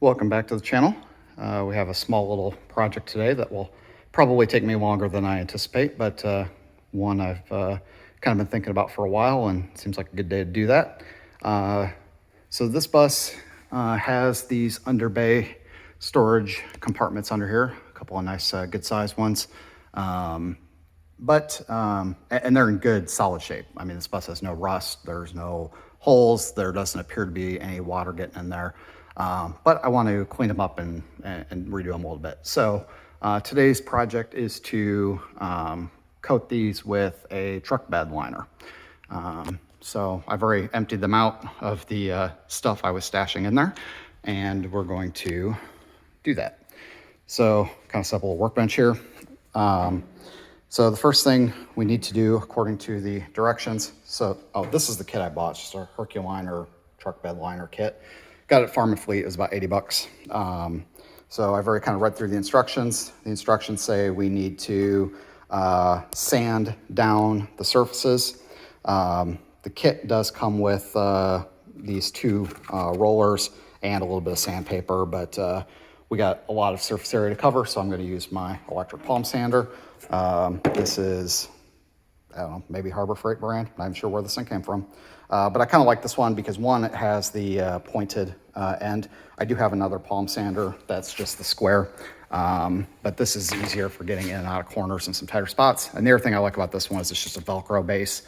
Welcome back to the channel. We have a small little project today that will probably take me longer than I anticipate, but one I've kind of been thinking about for a while, and it seems like a good day to do that. So this bus has these under bay storage compartments under here, a couple of nice good sized ones. And they're in good solid shape. I mean, this bus has no rust, there's no holes, there doesn't appear to be any water getting in there. But I want to clean them up and redo them a little bit. So today's project is to coat these with a truck bed liner. So I've already emptied them out of the stuff I was stashing in there, and we're going to do that. So kind of set up a little workbench here. So the first thing we need to do, according to the directions, this is the kit I bought, just a Herculine truck bed liner kit. Got it at Farm and Fleet, it was about 80 bucks. So I've already kind of read through the instructions. The instructions say we need to sand down the surfaces. The kit does come with these two rollers and a little bit of sandpaper, but we got a lot of surface area to cover, so I'm going to use my electric palm sander. This is, I don't know, maybe Harbor Freight brand. I'm not even sure where this thing came from. But I kind of like this one because, one, it has the pointed end. I do have another palm sander that's just the square. But this is easier for getting in and out of corners and some tighter spots. And the other thing I like about this one is it's just a Velcro base.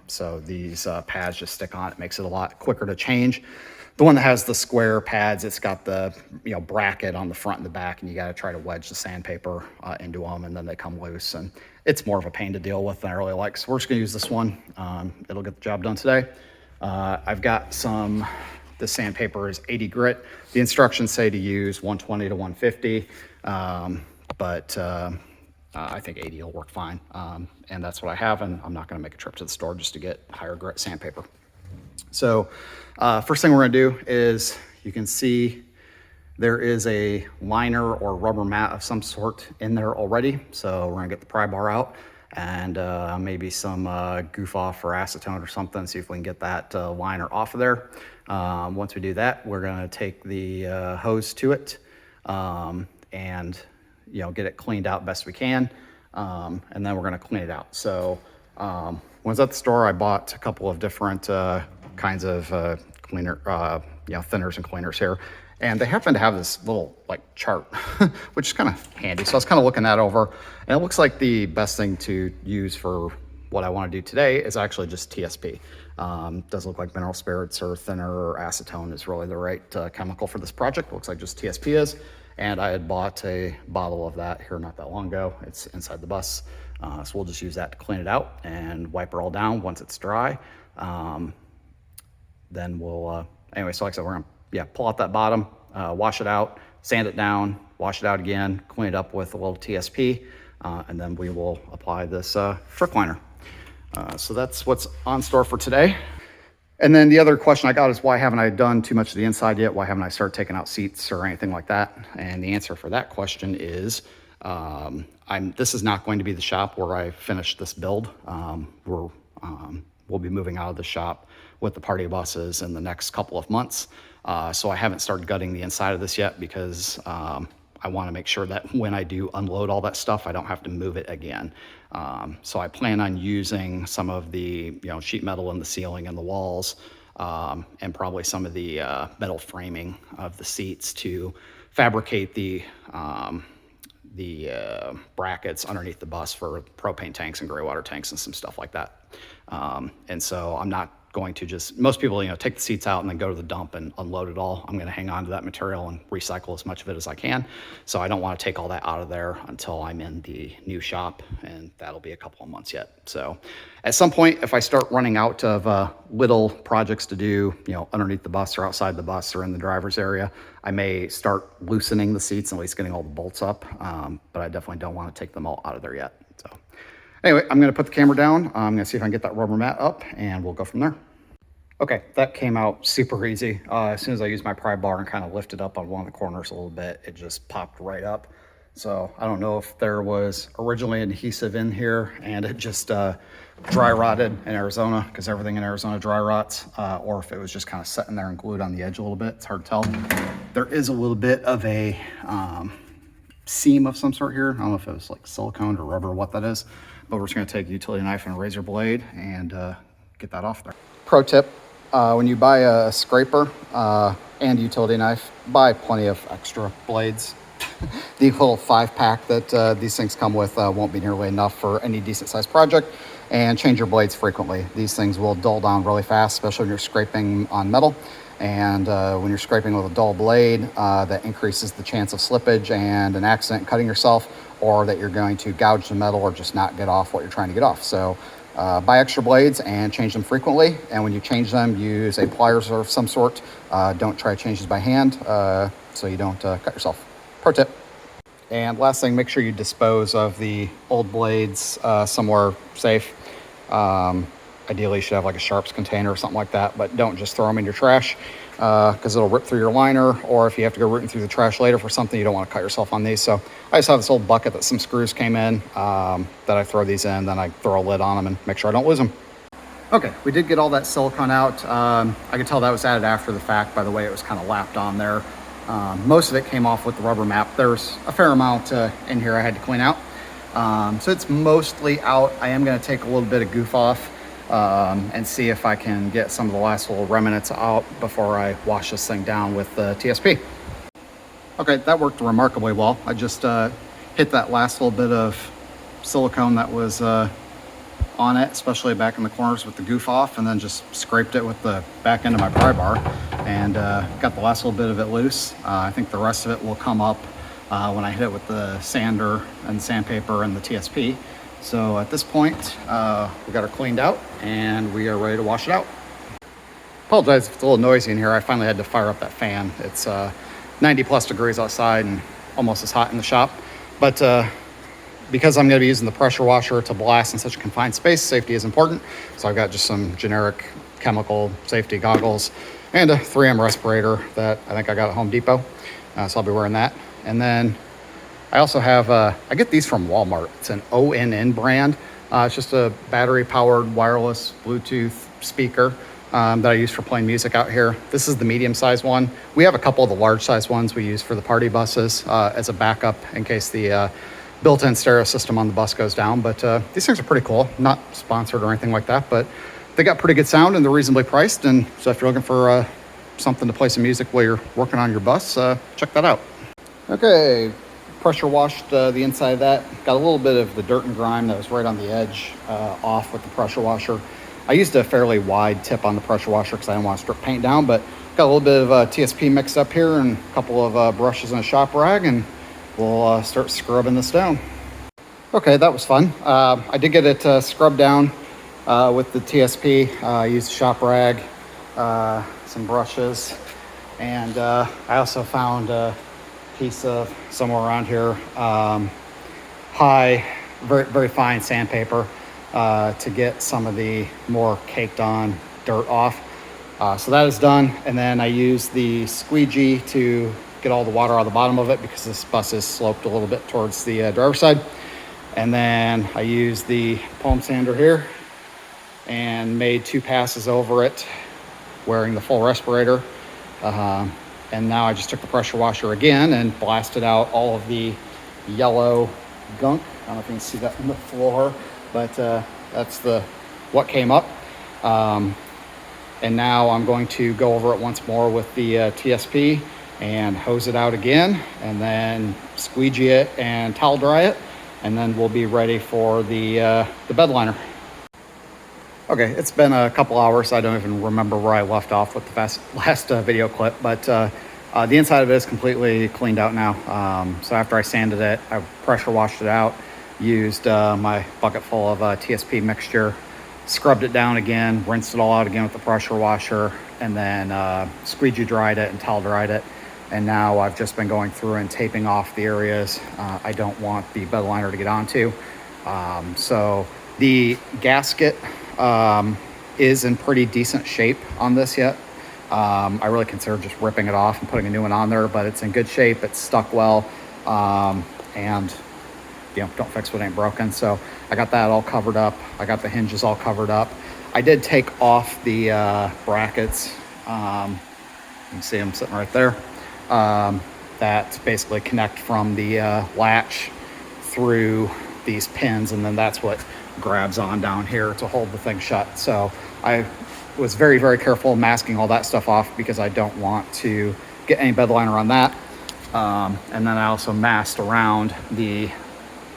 So these pads just stick on. It makes it a lot quicker to change. The one that has the square pads, it's got the bracket on the front and the back, and you got to try to wedge the sandpaper into them, and then they come loose, and it's more of a pain to deal with than I really like. So we're just gonna use this one. It'll get the job done today. I've got the sandpaper is 80 grit. The instructions say to use 120 to 150, but I think 80 will work fine. And that's what I have, and I'm not gonna make a trip to the store just to get higher grit sandpaper. So first thing we're gonna do is, you can see there is a liner or rubber mat of some sort in there already. So we're gonna get the pry bar out and maybe some goof off or acetone or something, see if we can get that liner off of there. Once we do that, we're gonna take the hose to it and get it cleaned out best we can. And then we're gonna clean it out. So when I was at the store, I bought a couple of different kinds of cleaner, thinners and cleaners here. And they happen to have this little chart, which is kind of handy. So I was kind of looking that over, and it looks like the best thing to use for what I want to do today is actually just TSP. Doesn't look like mineral spirits or thinner or acetone is really the right chemical for this project. It looks like just TSP is. And I had bought a bottle of that here not that long ago. It's inside the bus. So we'll just use that to clean it out and wipe it all down once it's dry. Then we'll, anyway, so like I said, we're gonna pull out that bottom, wash it out, sand it down, wash it out again, clean it up with a little TSP, and then we will apply this truck liner. So that's what's on store for today. And then the other question I got is, why haven't I done too much of the inside yet? Why haven't I started taking out seats or anything like that? And the answer for that question is, this is not going to be the shop where I finish this build. We'll be moving out of the shop with the party buses in the next couple of months. So I haven't started gutting the inside of this yet because I want to make sure that when I do unload all that stuff, I don't have to move it again. So I plan on using some of the sheet metal in the ceiling and the walls, and probably some of the metal framing of the seats to fabricate the brackets underneath the bus for propane tanks and gray water tanks and some stuff like that. And so I'm not going to just, most people, take the seats out and then go to the dump and unload it all. I'm going to hang on to that material and recycle as much of it as I can. So I don't want to take all that out of there until I'm in the new shop, and that'll be a couple of months yet. So at some point, if I start running out of little projects to do, underneath the bus or outside the bus or in the driver's area, I may start loosening the seats and at least getting all the bolts up. But I definitely don't want to take them all out of there yet. So anyway, I'm gonna put the camera down. I'm gonna see if I can get that rubber mat up, and we'll go from there. Okay, that came out super easy. As soon as I used my pry bar and kind of lifted up on one of the corners a little bit, it just popped right up. So I don't know if there was originally adhesive in here and it just dry rotted in Arizona, because everything in Arizona dry rots, or if it was just kind of sitting there and glued on the edge a little bit. It's hard to tell. There is a little bit of a seam of some sort here. I don't know if it was like silicone or rubber or what that is, but we're just going to take a utility knife and a razor blade and get that off there. Pro tip, when you buy a scraper and utility knife, buy plenty of extra blades. The little 5-pack that these things come with won't be nearly enough for any decent sized project, and change your blades frequently. These things will dull down really fast, especially when you're scraping on metal. And when you're scraping with a dull blade, that increases the chance of slippage and an accident cutting yourself, or that you're going to gouge the metal or just not get off what you're trying to get off. So buy extra blades and change them frequently. And when you change them, use a pliers of some sort. Don't try to change these by hand so you don't cut yourself. Pro tip. And last thing, make sure you dispose of the old blades somewhere safe. Ideally, you should have like a sharps container or something like that, but don't just throw them in your trash because it'll rip through your liner, or if you have to go rooting through the trash later for something, you don't want to cut yourself on these. So I just have this old bucket that some screws came in that I throw these in, then I throw a lid on them and make sure I don't lose them. Okay, we did get all that silicone out. I could tell that was added after the fact by the way it was kind of lapped on there. Most of it came off with the rubber map. There's a fair amount in here I had to clean out. So it's mostly out. I am going to take a little bit of goof off and see if I can get some of the last little remnants out before I wash this thing down with the TSP. Okay, that worked remarkably well. I just hit that last little bit of silicone that was on it, especially back in the corners with the goof off, and then just scraped it with the back end of my pry bar and got the last little bit of it loose. I think the rest of it will come up when I hit it with the sander and sandpaper and the TSP. So at this point, we got her cleaned out and we are ready to wash it out. Apologize if it's a little noisy in here. I finally had to fire up that fan. It's 90 plus degrees outside and almost as hot in the shop. But because I'm going to be using the pressure washer to blast in such a confined space, safety is important. So I've got just some generic chemical safety goggles and a 3M respirator that I think I got at Home Depot. So I'll be wearing that. And then I also have, I get these from Walmart. It's an ONN brand. It's just a battery powered wireless Bluetooth speaker that I use for playing music out here. This is the medium size one. We have a couple of the large size ones we use for the party buses as a backup in case the built-in stereo system on the bus goes down. But these things are pretty cool. Not sponsored or anything like that, but they got pretty good sound and they're reasonably priced. And so if you're looking for something to play some music while you're working on your bus, check that out. Okay, pressure washed the inside of that. Got a little bit of the dirt and grime that was right on the edge off with the pressure washer. I used a fairly wide tip on the pressure washer because I didn't want to strip paint down, but got a little bit of TSP mixed up here and a couple of brushes and a shop rag, and we'll start scrubbing this down. Okay, that was fun. I did get it scrubbed down with the TSP. I used a shop rag, some brushes, and I also found a piece of somewhere around here, very, very fine sandpaper to get some of the more caked on dirt off. So that is done. And then I use the squeegee to get all the water out of the bottom of it because this bus is sloped a little bit towards the driver's side. And then I use the palm sander here and made 2 passes over it wearing the full respirator. And now I just took the pressure washer again and blasted out all of the yellow gunk. I don't know if you can see that on the floor, but that's what came up. And now I'm going to go over it once more with the TSP and hose it out again, and then squeegee it and towel dry it, and then we'll be ready for the bed liner. Okay, it's been a couple hours. I don't even remember where I left off with the last video clip, but the inside of it is completely cleaned out now. So after I sanded it, I pressure washed it out, used my bucket full of TSP mixture, scrubbed it down again, rinsed it all out again with the pressure washer, and then squeegee dried it and towel dried it. And now I've just been going through and taping off the areas I don't want the bed liner to get onto. So the gasket is in pretty decent shape on this yet. I really consider just ripping it off and putting a new one on there, but it's in good shape. It's stuck well, and don't fix what ain't broken. So I got that all covered up. I got the hinges all covered up. I did take off the brackets. You can see them sitting right there. that basically connect from the latch through these pins, and then that's what grabs on down here to hold the thing shut. So I was very, very careful masking all that stuff off because I don't want to get any bed liner on that. And then I also masked around the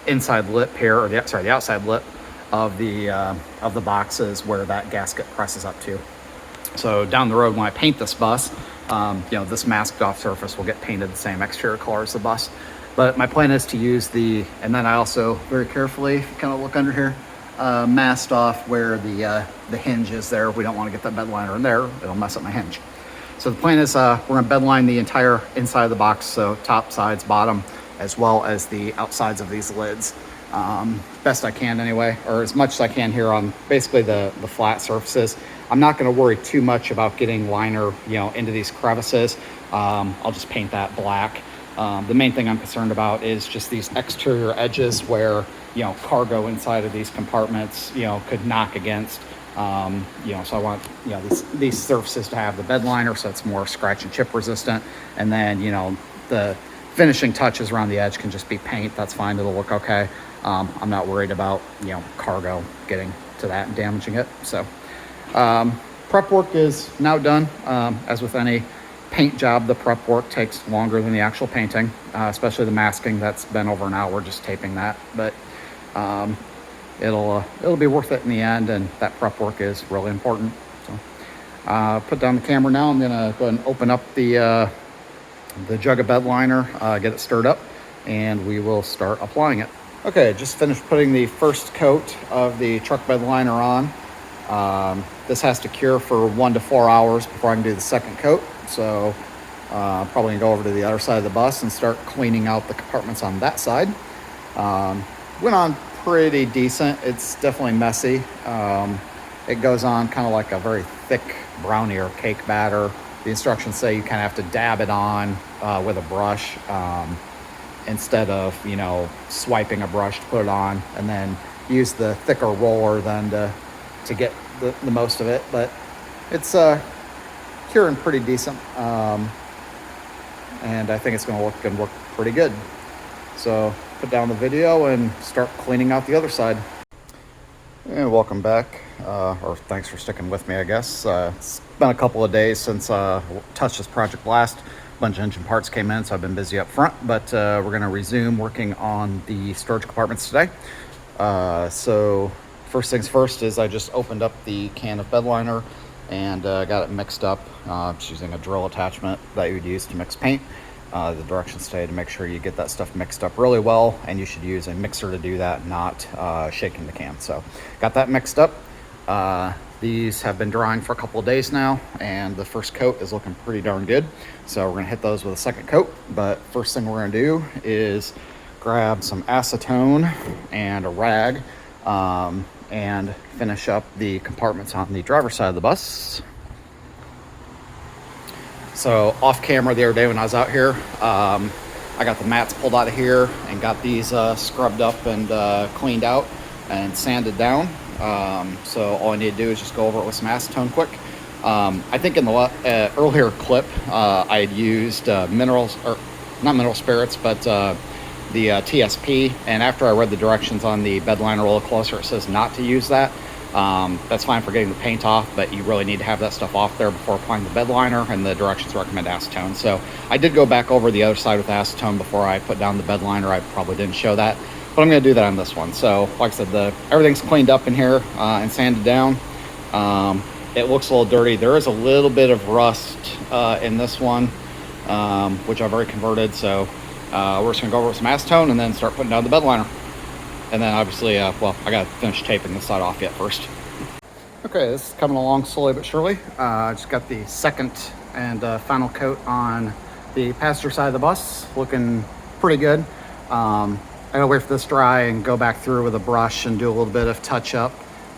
inside lip here, or the outside lip of the boxes where that gasket presses up to. So down the road when I paint this bus, this masked off surface will get painted the same exterior color as the bus. But my plan is to use and then I also very carefully, if you kind of look under here, masked off where the hinge is there. We don't want to get that bed liner in there. It'll mess up my hinge. So the plan is we're going to bed line the entire inside of the box, so top, sides, bottom, as well as the outsides of these lids. Best I can anyway, or as much as I can here on basically the flat surfaces. I'm not going to worry too much about getting liner, into these crevices. I'll just paint that black. The main thing I'm concerned about is just these exterior edges where, cargo inside of these compartments, could knock against. So I want, these surfaces to have the bed liner so it's more scratch and chip resistant. And then, the finishing touches around the edge can just be paint. That's fine. It'll look okay. I'm not worried about, cargo getting to that and damaging it. So prep work is now done. As with any paint job, the prep work takes longer than the actual painting, especially the masking. That's been over an hour just taping that. But it'll be worth it in the end, and that prep work is really important. So put down the camera now. I'm gonna go ahead and open up the jug of bed liner, get it stirred up, and we will start applying it. Okay, just finished putting the first coat of the truck bed liner on. This has to cure for 1 to 4 hours before I can do the second coat. So probably gonna go over to the other side of the bus and start cleaning out the compartments on that side. Went on pretty decent. It's definitely messy. It goes on kind of like a very thick brownie or cake batter. The instructions say you kind of have to dab it on with a brush instead of, swiping a brush to put it on, and then use the thicker roller then to get the most of it. But it's curing pretty decent, and I think it's going to work pretty good. So put down the video and start cleaning out the other side. And welcome back, or thanks for sticking with me, I guess. It's been a couple of days since touched this project last. A bunch of engine parts came in, so I've been busy up front, but we're going to resume working on the storage compartments today. So first things first is I just opened up the can of bed liner and got it mixed up. Just using a drill attachment that you would use to mix paint. The directions today to make sure you get that stuff mixed up really well, and you should use a mixer to do that, not shaking the can. So got that mixed up. These have been drying for a couple of days now, and the first coat is looking pretty darn good. So we're gonna hit those with a second coat. But first thing we're gonna do is grab some acetone and a rag and finish up the compartments on the driver's side of the bus. So off camera the other day when I was out here, I got the mats pulled out of here and got these scrubbed up and cleaned out and sanded down. So all I need to do is just go over it with some acetone quick. I think in the earlier clip, I had used minerals, or not mineral spirits, but the TSP. And after I read the directions on the bed liner a little closer, it says not to use that. That's fine for getting the paint off, but you really need to have that stuff off there before applying the bed liner, and the directions recommend acetone. So I did go back over the other side with acetone before I put down the bed liner. I probably didn't show that, but I'm going to do that on this one. So like I said, everything's cleaned up in here and sanded down. It looks a little dirty. There is a little bit of rust in this one, which I've already converted. So we're just going to go over with some acetone and then start putting down the bed liner. And then obviously, I got to finish taping this side off yet first. Okay, this is coming along slowly but surely. I just got the second and final coat on the passenger side of the bus. Looking pretty good. I gotta wait for this dry and go back through with a brush and do a little bit of touch up,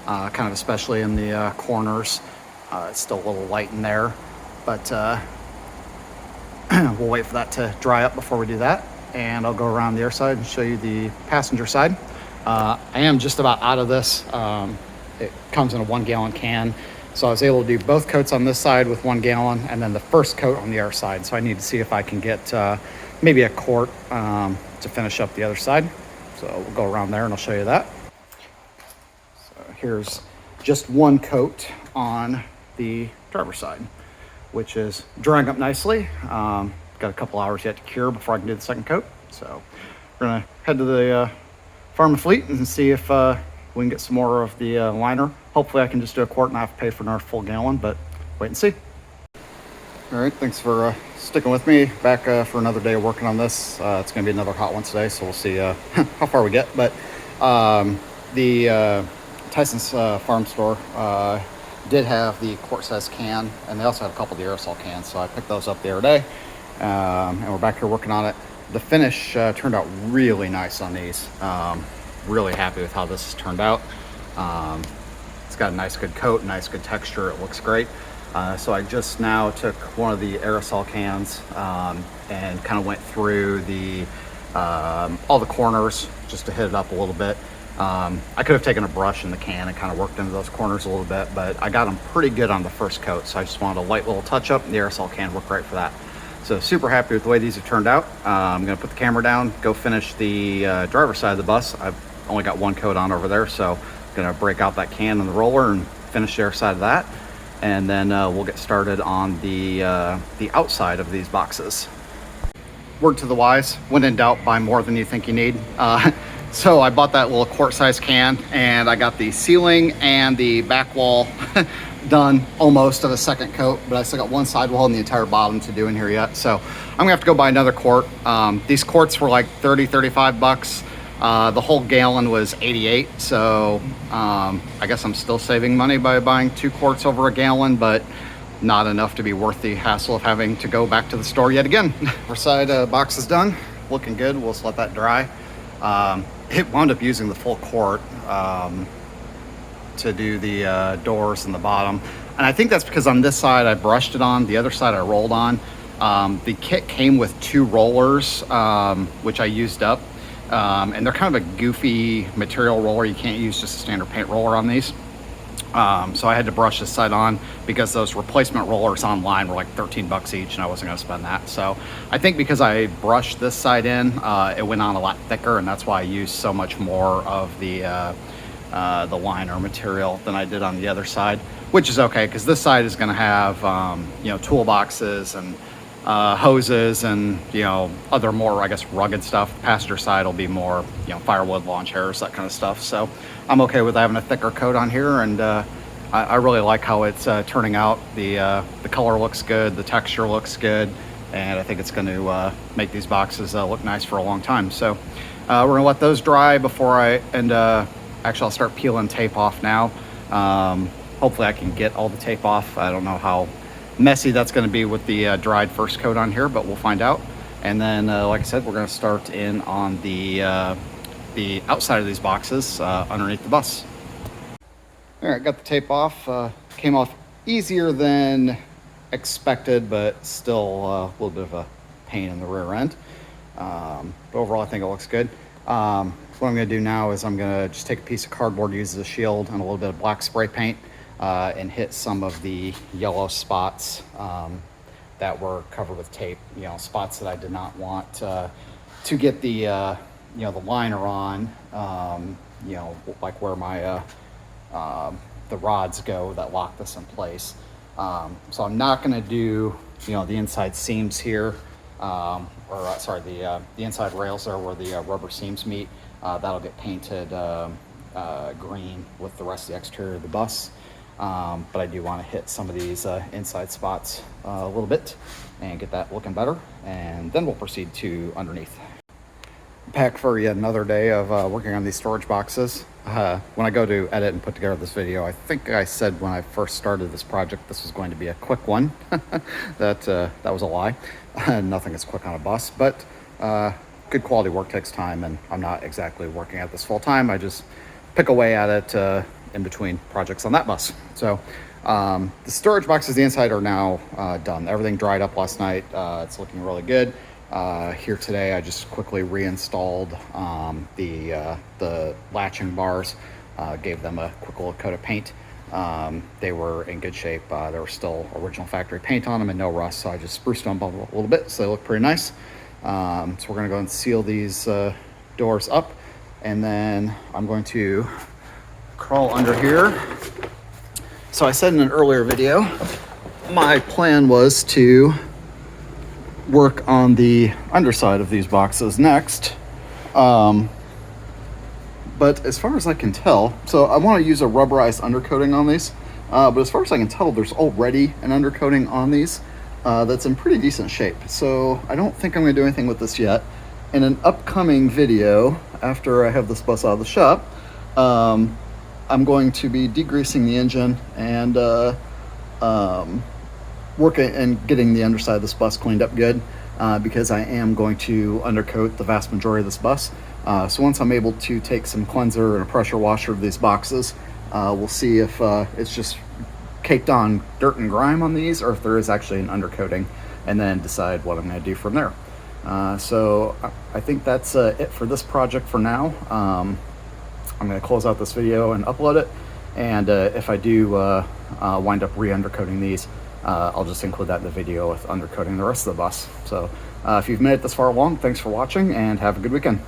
kind of especially in the corners. It's still a little light in there, but we'll wait for that to dry up before we do that. And I'll go around the other side and show you the passenger side. I am just about out of this. It comes in a 1 gallon can, So I was able to do both coats on this side with 1 gallon and then the first coat on the other side. So I need to see if I can get maybe a quart to finish up the other side. So we'll go around there and I'll show you that. So here's just 1 coat on the driver's side, which is drying up nicely. Got a couple hours yet to cure before I can do the second coat. So we're gonna head to the farm and fleet and see if we can get some more of the liner. Hopefully I can just do a quart and not have to pay for another full gallon, but wait and see. All right, thanks for sticking with me. Back for another day of working on this. It's gonna be another hot one today, so we'll see how far we get. But the Tyson's farm store did have the quart size can, and they also had a couple of the aerosol cans, so I picked those up the other day. And we're back here working on it. The finish turned out really nice on these. Really happy with how this has turned out. It's got a nice good coat, nice good texture. It looks great. So I just now took one of the aerosol cans and kind of went through the all the corners just to hit it up a little bit. I could have taken a brush in the can and kind of worked into those corners a little bit, but I got them pretty good on the first coat. So I just wanted a light little touch up, and the aerosol can worked great for that. So super happy with the way these have turned out. I'm gonna put the camera down, go finish the driver's side of the bus. I've only got 1 coat on over there, so I'm gonna break out that can and the roller and finish the other side of that. And then we'll get started on the outside of these boxes. Word to the wise, when in doubt, buy more than you think you need. So I bought that little quart size can, and I got the ceiling and the back wall done almost of a second coat, but I still got 1 sidewall and the entire bottom to do in here yet. So I'm gonna have to go buy another quart. These quarts were like 30, 35 bucks. The whole gallon was 88. So I guess I'm still saving money by buying 2 quarts over a gallon, but not enough to be worth the hassle of having to go back to the store yet again. Our side box is done, looking good. We'll just let that dry. It wound up using the full quart to do the doors and the bottom. And I think that's because on this side I brushed it on, the other side I rolled on. The kit came with 2 rollers, which I used up. And they're kind of a goofy material roller. You can't use just a standard paint roller on these. So I had to brush this side on because those replacement rollers online were like 13 bucks each, and I wasn't gonna spend that. So I think because I brushed this side in, it went on a lot thicker, and that's why I used so much more of the liner material than I did on the other side, which is okay, because this side is gonna have you know, toolboxes and hoses and, you know, other more, I guess, rugged stuff. The passenger side will be more, you know, firewood, lawn chairs, that kind of stuff. So I'm okay with having a thicker coat on here, and I really like how it's turning out. The color looks good, the texture looks good, and I think it's going to make these boxes look nice for a long time. So we're going to let those dry before actually I'll start peeling tape off now. Hopefully I can get all the tape off. I don't know how messy that's going to be with the dried first coat on here, but we'll find out. And then like I said, we're going to start in on the outside of these boxes underneath the bus. All right, got the tape off. Came off easier than expected, but still a little bit of a pain in the rear end. But overall, I think it looks good. What I'm going to do now is I'm going to just take a piece of cardboard, use as a shield, and a little bit of black spray paint, and hit some of the yellow spots that were covered with tape. You know, spots that I did not want to get the you know, the liner on. You know, like where my the rods go that lock this in place. So I'm not going to do, you know, the inside seams here, sorry, the inside rails there where the rubber seams meet. That'll get painted green with the rest of the exterior of the bus. But I do want to hit some of these inside spots a little bit and get that looking better, and then we'll proceed to underneath. Back for yet another day of working on these storage boxes. When I go to edit and put together this video, I think I said when I first started this project this was going to be a quick one. That was a lie. Nothing is quick on a bus, but good quality work takes time, and I'm not exactly working at this full time. I just pick away at it in between projects on that bus. So the storage boxes, the inside, are now done. Everything dried up last night. It's looking really good. Here today I just quickly reinstalled the latching bars, gave them a quick little coat of paint. They were in good shape. There was still original factory paint on them and no rust, so I just spruced them up a little bit so they look pretty nice. So we're going to go and seal these doors up, and then I'm going to crawl under here. So I said in an earlier video, my plan was to work on the underside of these boxes next. But as far as I can tell, so I want to use a rubberized undercoating on these. But as far as I can tell, there's already an undercoating on these that's in pretty decent shape. So I don't think I'm going to do anything with this yet. In an upcoming video, after I have this bus out of the shop, I'm going to be degreasing the engine and working and getting the underside of this bus cleaned up good, because I am going to undercoat the vast majority of this bus. So once I'm able to take some cleanser and a pressure washer of these boxes, we'll see if it's just caked on dirt and grime on these, or if there is actually an undercoating, and then decide what I'm going to do from there. So I think that's it for this project for now. I'm going to close out this video and upload it, and if I do wind up re-undercoating these, I'll just include that in the video with undercoating the rest of the bus. So if you've made it this far along, thanks for watching and have a good weekend.